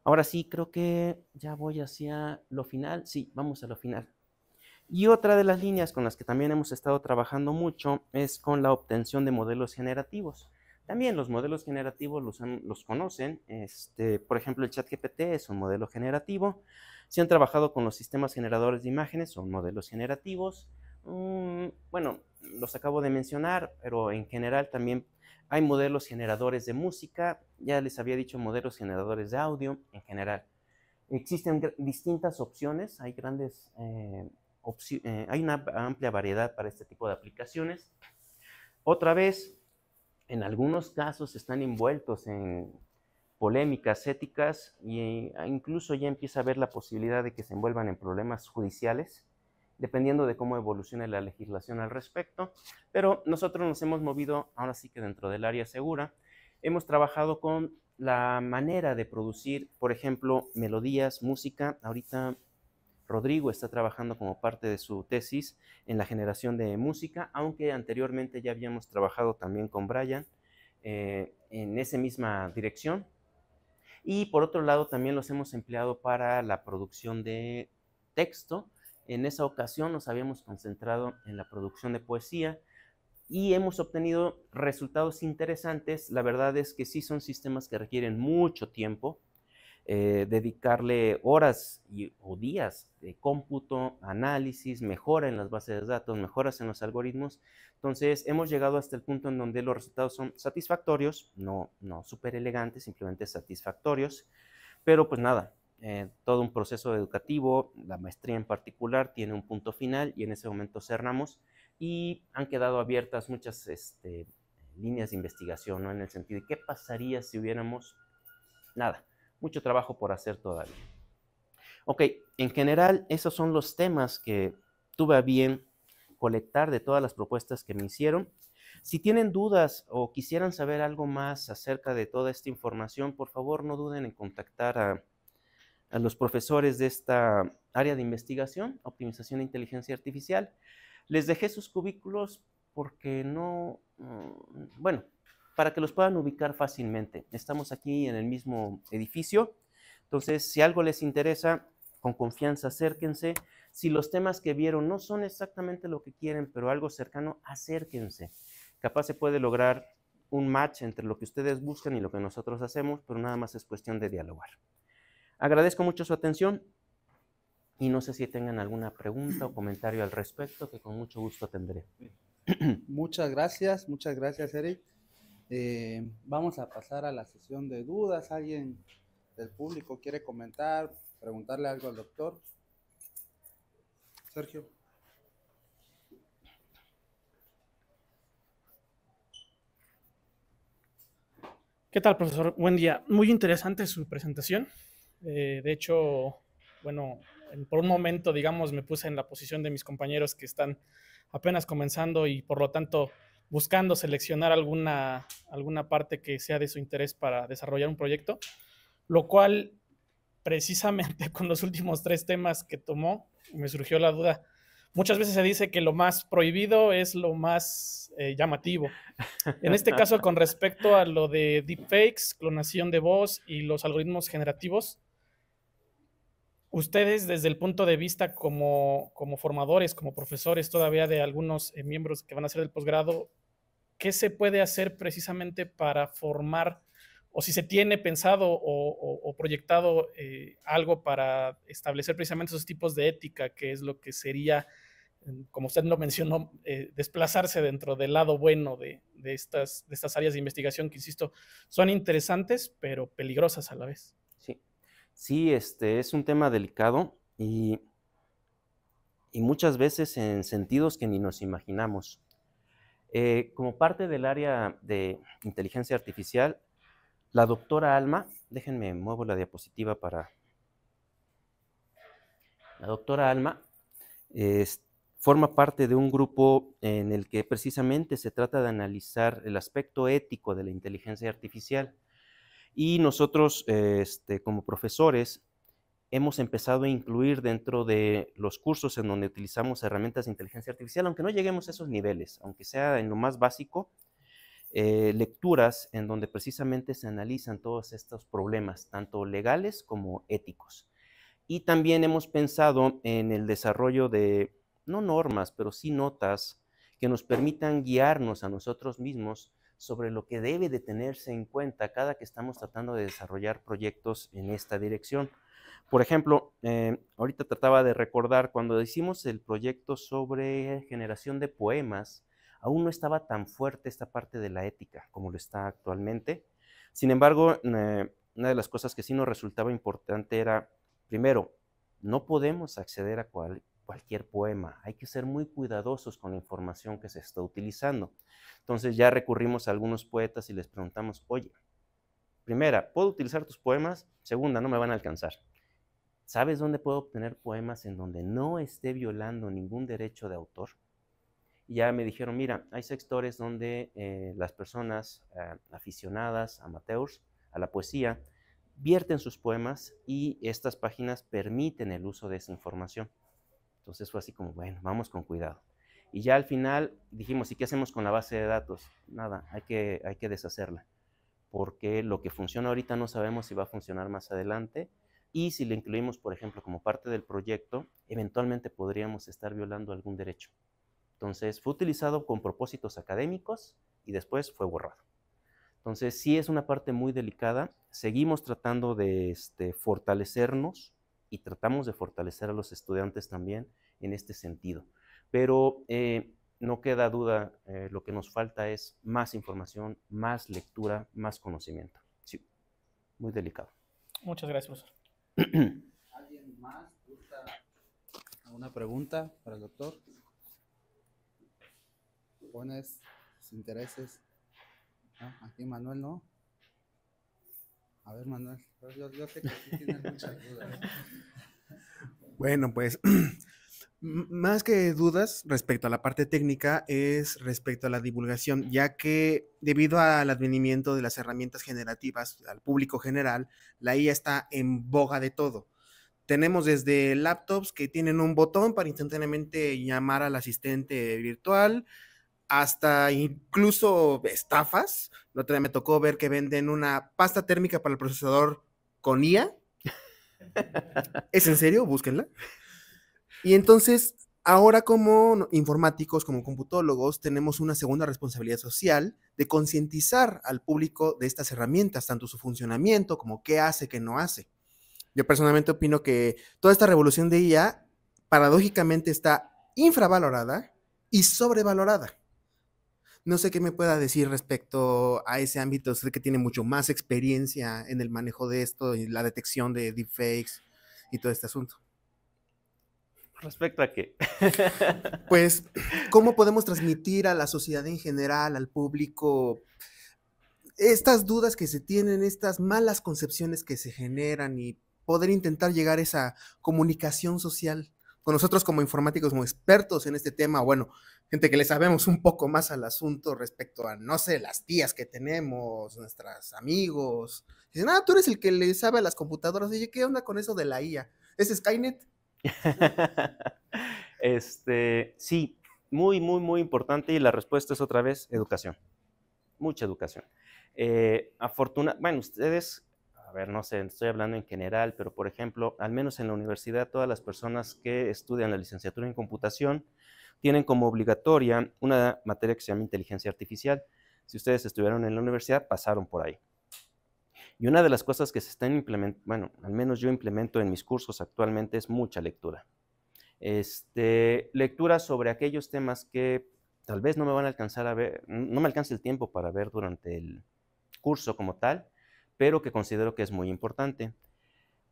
Ahora sí, creo que ya voy hacia lo final. Sí, vamos a lo final. Y otra de las líneas con las que también hemos estado trabajando mucho es con la obtención de modelos generativos. También los modelos generativos los conocen. Por ejemplo, el ChatGPT es un modelo generativo. Si han trabajado con los sistemas generadores de imágenes, son modelos generativos. Bueno, los acabo de mencionar, pero en general también hay modelos generadores de música. Ya les había dicho modelos generadores de audio en general. Existen distintas opciones, hay hay una amplia variedad para este tipo de aplicaciones. Otra vez, en algunos casos están envueltos en polémicas éticas e incluso ya empieza a haber la posibilidad de que se envuelvan en problemas judiciales, dependiendo de cómo evolucione la legislación al respecto. Pero nosotros nos hemos movido, ahora sí que dentro del área segura, hemos trabajado con la manera de producir, por ejemplo, melodías, música. Ahorita Rodrigo está trabajando como parte de su tesis en la generación de música, aunque anteriormente ya habíamos trabajado también con Brian en esa misma dirección. Y por otro lado, también los hemos empleado para la producción de texto. En esa ocasión nos habíamos concentrado en la producción de poesía y hemos obtenido resultados interesantes. La verdad es que sí son sistemas que requieren mucho tiempo, dedicarle horas o días de cómputo, análisis, mejora en las bases de datos, mejoras en los algoritmos. Entonces, hemos llegado hasta el punto en donde los resultados son satisfactorios, no súper elegantes, simplemente satisfactorios, pero pues nada, todo un proceso educativo, la maestría en particular, tiene un punto final y en ese momento cerramos y han quedado abiertas muchas líneas de investigación, ¿no? En el sentido de qué pasaría si hubiéramos nada. Mucho trabajo por hacer todavía. Ok, en general, esos son los temas que tuve a bien colectar de todas las propuestas que me hicieron. Si tienen dudas o quisieran saber algo más acerca de toda esta información, por favor no duden en contactar a los profesores de esta área de investigación, optimización de inteligencia artificial. Les dejé sus cubículos porque bueno, para que los puedan ubicar fácilmente. Estamos aquí en el mismo edificio, entonces si algo les interesa, con confianza acérquense. Si los temas que vieron no son exactamente lo que quieren, pero algo cercano, acérquense. Capaz se puede lograr un match entre lo que ustedes buscan y lo que nosotros hacemos, pero nada más es cuestión de dialogar. Agradezco mucho su atención y no sé si tengan alguna pregunta o comentario al respecto, que con mucho gusto tendré. Muchas gracias, Eric. Vamos a pasar a la sesión de dudas. ¿Alguien del público quiere comentar, preguntarle algo al doctor? Sergio. ¿Qué tal, profesor? Buen día. Muy interesante su presentación. De hecho, bueno, por un momento, digamos, me puse en la posición de mis compañeros que están apenas comenzando y por lo tanto buscando seleccionar alguna parte que sea de su interés para desarrollar un proyecto, lo cual precisamente con los últimos 3 temas que tomó me surgió la duda. Muchas veces se dice que lo más prohibido es lo más llamativo. En este caso, con respecto a lo de deepfakes, clonación de voz y los algoritmos generativos, ustedes desde el punto de vista como formadores, como profesores todavía de algunos miembros que van a hacer el posgrado, ¿qué se puede hacer precisamente para formar, o si se tiene pensado o proyectado algo para establecer precisamente esos tipos de ética, que es lo que sería como usted lo mencionó, desplazarse dentro del lado bueno de estas áreas de investigación que, insisto, son interesantes, pero peligrosas a la vez. Sí, sí, es un tema delicado y muchas veces en sentidos que ni nos imaginamos. Como parte del área de inteligencia artificial, la doctora Alma, déjenme muevo la diapositiva para... La doctora Alma forma parte de un grupo en el que precisamente se trata de analizar el aspecto ético de la inteligencia artificial. Y nosotros, como profesores, hemos empezado a incluir dentro de los cursos en donde utilizamos herramientas de inteligencia artificial, aunque no lleguemos a esos niveles, aunque sea en lo más básico, lecturas en donde precisamente se analizan todos estos problemas, tanto legales como éticos. Y también hemos pensado en el desarrollo de, no normas, pero sí notas que nos permitan guiarnos a nosotros mismos sobre lo que debe de tenerse en cuenta cada que estamos tratando de desarrollar proyectos en esta dirección. Por ejemplo, ahorita trataba de recordar cuando hicimos el proyecto sobre generación de poemas, aún no estaba tan fuerte esta parte de la ética como lo está actualmente. Sin embargo, una de las cosas que sí nos resultaba importante era, primero, no podemos acceder a cualquier poema, hay que ser muy cuidadosos con la información que se está utilizando. Entonces ya recurrimos a algunos poetas y les preguntamos, oye, primera, ¿puedo utilizar tus poemas? Segunda, no me van a alcanzar. ¿Sabes dónde puedo obtener poemas en donde no esté violando ningún derecho de autor? Y ya me dijeron, mira, hay sectores donde las personas aficionadas, amateurs, a la poesía, vierten sus poemas y estas páginas permiten el uso de esa información. Entonces fue así como, bueno, vamos con cuidado. Y ya al final dijimos, ¿y qué hacemos con la base de datos? Nada, hay que deshacerla, porque lo que funciona ahorita no sabemos si va a funcionar más adelante, y si le incluimos, por ejemplo, como parte del proyecto, eventualmente podríamos estar violando algún derecho. Entonces fue utilizado con propósitos académicos y después fue borrado. Entonces sí es una parte muy delicada. Seguimos tratando de fortalecernos y tratamos de fortalecer a los estudiantes también en este sentido. Pero no queda duda, lo que nos falta es más información, más lectura, más conocimiento. Sí, muy delicado. Muchas gracias, profesor. ¿Alguien más gusta alguna pregunta para el doctor? ¿Pones sus intereses? ¿No? Aquí Manuel, ¿no? A ver, Manuel, yo sé que sí tienes muchas dudas. Bueno, pues más que dudas respecto a la parte técnica es respecto a la divulgación, ya que debido al advenimiento de las herramientas generativas al público general, la IA está en boga de todo. Tenemos desde laptops que tienen un botón para instantáneamente llamar al asistente virtual, hasta incluso estafas. La otra vez me tocó ver que venden una pasta térmica para el procesador con IA. ¿Es en serio? Búsquenla. Y entonces, ahora como informáticos, como computólogos, tenemos una segunda responsabilidad social de concientizar al público de estas herramientas, tanto su funcionamiento como qué hace, qué no hace. Yo personalmente opino que toda esta revolución de IA paradójicamente está infravalorada y sobrevalorada. No sé qué me pueda decir respecto a ese ámbito, usted que tiene mucho más experiencia en el manejo de esto y la detección de deepfakes y todo este asunto. ¿Respecto a qué? Pues, ¿cómo podemos transmitir a la sociedad en general, al público, estas dudas que se tienen, estas malas concepciones que se generan y poder intentar llegar a esa comunicación social? Con nosotros como informáticos, como expertos en este tema, bueno, gente que le sabemos un poco más al asunto respecto a, no sé, las tías que tenemos, nuestros amigos. Dicen, tú eres el que le sabe a las computadoras. Oye, ¿qué onda con eso de la IA? ¿Es Skynet? Sí, muy, muy, muy importante, y la respuesta es otra vez educación. Mucha educación. Bueno, ustedes, a ver, no sé, estoy hablando en general, pero por ejemplo, al menos en la universidad, todas las personas que estudian la licenciatura en computación tienen como obligatoria una materia que se llama inteligencia artificial. Si ustedes estuvieron en la universidad, pasaron por ahí. Y una de las cosas que se están implementando, bueno, al menos yo implemento en mis cursos actualmente, es mucha lectura. Lecturas sobre aquellos temas que tal vez no me van a alcanzar a ver, no me alcance el tiempo para ver durante el curso como tal, pero que considero que es muy importante.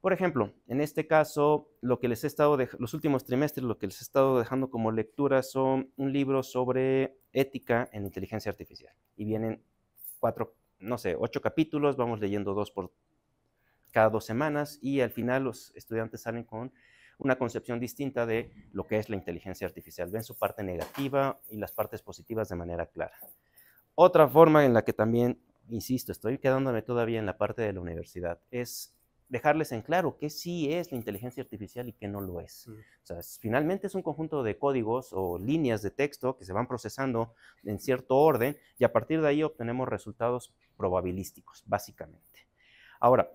Por ejemplo, en este caso, lo que les he estado los últimos trimestres, lo que les he estado dejando como lectura son un libro sobre ética en inteligencia artificial. Y vienen 8 capítulos, vamos leyendo 2 por cada 2 semanas, y al final los estudiantes salen con una concepción distinta de lo que es la inteligencia artificial. Ven su parte negativa y las partes positivas de manera clara. Otra forma en la que también, insisto, estoy quedándome todavía en la parte de la universidad, es dejarles en claro qué sí es la inteligencia artificial y qué no lo es. O sea, finalmente es un conjunto de códigos o líneas de texto que se van procesando en cierto orden y a partir de ahí obtenemos resultados probabilísticos, básicamente. Ahora,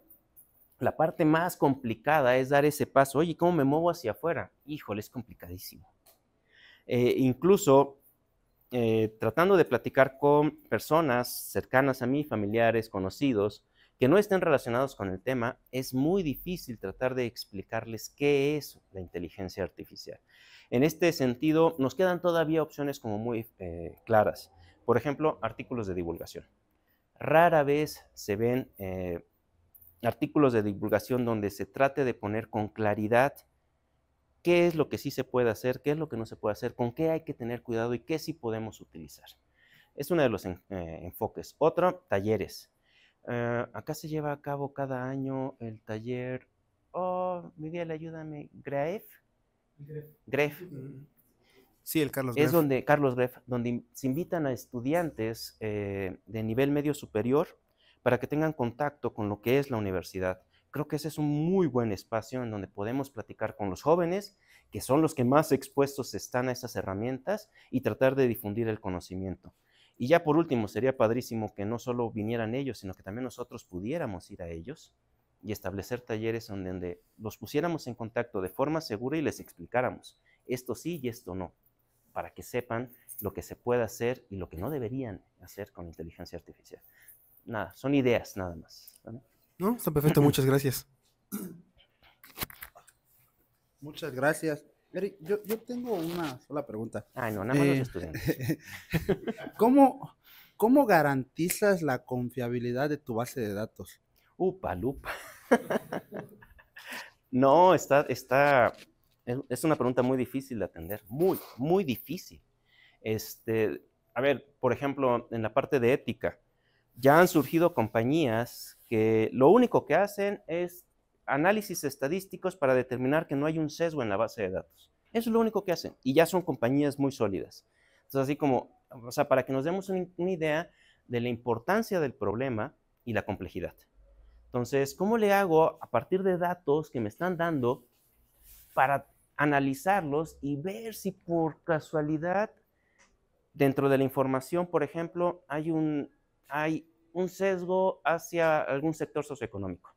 la parte más complicada es dar ese paso. Oye, ¿cómo me muevo hacia afuera? Híjole, es complicadísimo. Incluso tratando de platicar con personas cercanas a mí, familiares, conocidos, que no estén relacionados con el tema, es muy difícil tratar de explicarles qué es la inteligencia artificial. En este sentido, nos quedan todavía opciones como muy claras. Por ejemplo, artículos de divulgación. Rara vez se ven artículos de divulgación donde se trate de poner con claridad qué es lo que sí se puede hacer, qué es lo que no se puede hacer, con qué hay que tener cuidado y qué sí podemos utilizar. Es uno de los enfoques. Otro, talleres. Acá se lleva a cabo cada año el taller, Miguel, ayúdame, Gref. Sí, el Carlos Es Greff. Carlos Greff, donde se invitan a estudiantes de nivel medio superior para que tengan contacto con lo que es la universidad. Creo que ese es un muy buen espacio en donde podemos platicar con los jóvenes, que son los que más expuestos están a esas herramientas, y tratar de difundir el conocimiento. Y ya por último, sería padrísimo que no solo vinieran ellos, sino que también nosotros pudiéramos ir a ellos y establecer talleres donde los pusiéramos en contacto de forma segura y les explicáramos esto sí y esto no, para que sepan lo que se puede hacer y lo que no deberían hacer con inteligencia artificial. Nada, son ideas nada más, ¿vale? No, está perfecto, muchas gracias. Muchas gracias. Eric, yo tengo una sola pregunta. Ay, no, nada más los estudiantes. ¿Cómo garantizas la confiabilidad de tu base de datos? Upa, lupa. No, es una pregunta muy difícil de atender, muy, muy difícil. A ver, por ejemplo, en la parte de ética, ya han surgido compañías que lo único que hacen es análisis estadísticos para determinar que no hay un sesgo en la base de datos. Eso es lo único que hacen, y ya son compañías muy sólidas. Entonces, así como, o sea, para que nos demos una idea de la importancia del problema y la complejidad. Entonces, ¿cómo le hago a partir de datos que me están dando para analizarlos y ver si por casualidad dentro de la información, por ejemplo, hay un sesgo hacia algún sector socioeconómico?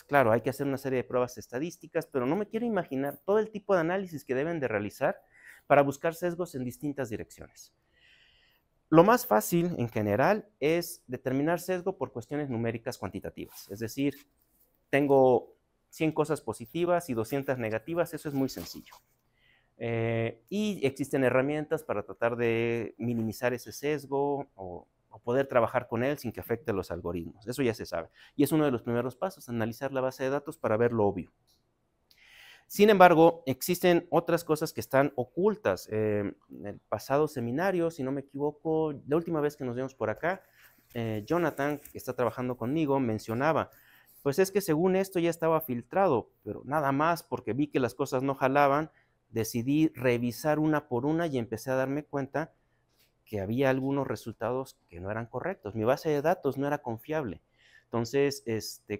Claro, hay que hacer una serie de pruebas estadísticas, pero no me quiero imaginar todo el tipo de análisis que deben de realizar para buscar sesgos en distintas direcciones. Lo más fácil, en general, es determinar sesgo por cuestiones numéricas cuantitativas. Es decir, tengo 100 cosas positivas y 200 negativas, eso es muy sencillo. Y existen herramientas para tratar de minimizar ese sesgo o poder trabajar con él sin que afecte a los algoritmos. Eso ya se sabe. Y es uno de los primeros pasos, analizar la base de datos para ver lo obvio. Sin embargo, existen otras cosas que están ocultas. En el pasado seminario, si no me equivoco, la última vez que nos vimos por acá, Jonathan, que está trabajando conmigo, mencionaba, pues es que según esto ya estaba filtrado, pero nada más porque vi que las cosas no jalaban, decidí revisar una por una y empecé a darme cuenta que había algunos resultados que no eran correctos. Mi base de datos no era confiable. Entonces,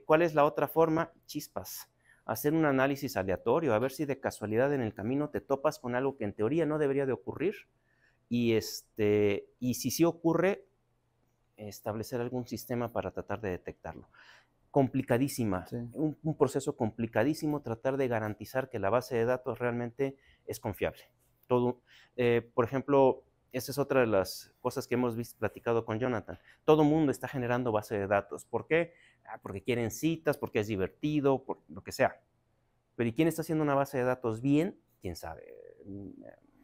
¿cuál es la otra forma? Chispas. Hacer un análisis aleatorio, a ver si de casualidad en el camino te topas con algo que en teoría no debería de ocurrir, y si sí ocurre, establecer algún sistema para tratar de detectarlo. Complicadísima, sí. Un proceso complicadísimo, tratar de garantizar que la base de datos realmente es confiable. Por ejemplo, esa es otra de las cosas que hemos platicado con Jonathan. Todo mundo está generando base de datos. ¿Por qué? Porque quieren citas, porque es divertido, por lo que sea. Pero ¿y quién está haciendo una base de datos bien? ¿Quién sabe?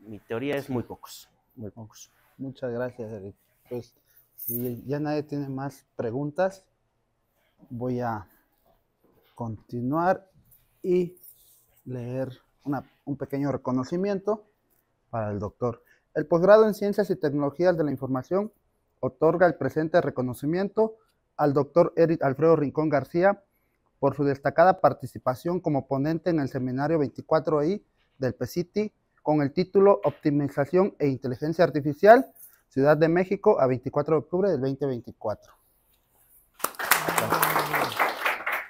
Mi teoría es muy pocos, muy pocos. Muchas gracias, Eric. Pues, si ya nadie tiene más preguntas, voy a continuar y leer un pequeño reconocimiento para el doctor. El posgrado en Ciencias y Tecnologías de la Información otorga el presente reconocimiento al doctor Eric Alfredo Rincón García por su destacada participación como ponente en el seminario 24I del PCIT con el título Optimización e Inteligencia Artificial, Ciudad de México, a 24 de octubre del 2024.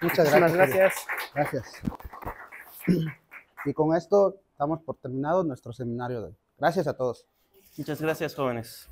Muchas gracias. Gracias. Y con esto damos por terminado nuestro seminario de hoy. Gracias a todos. Muchas gracias, jóvenes.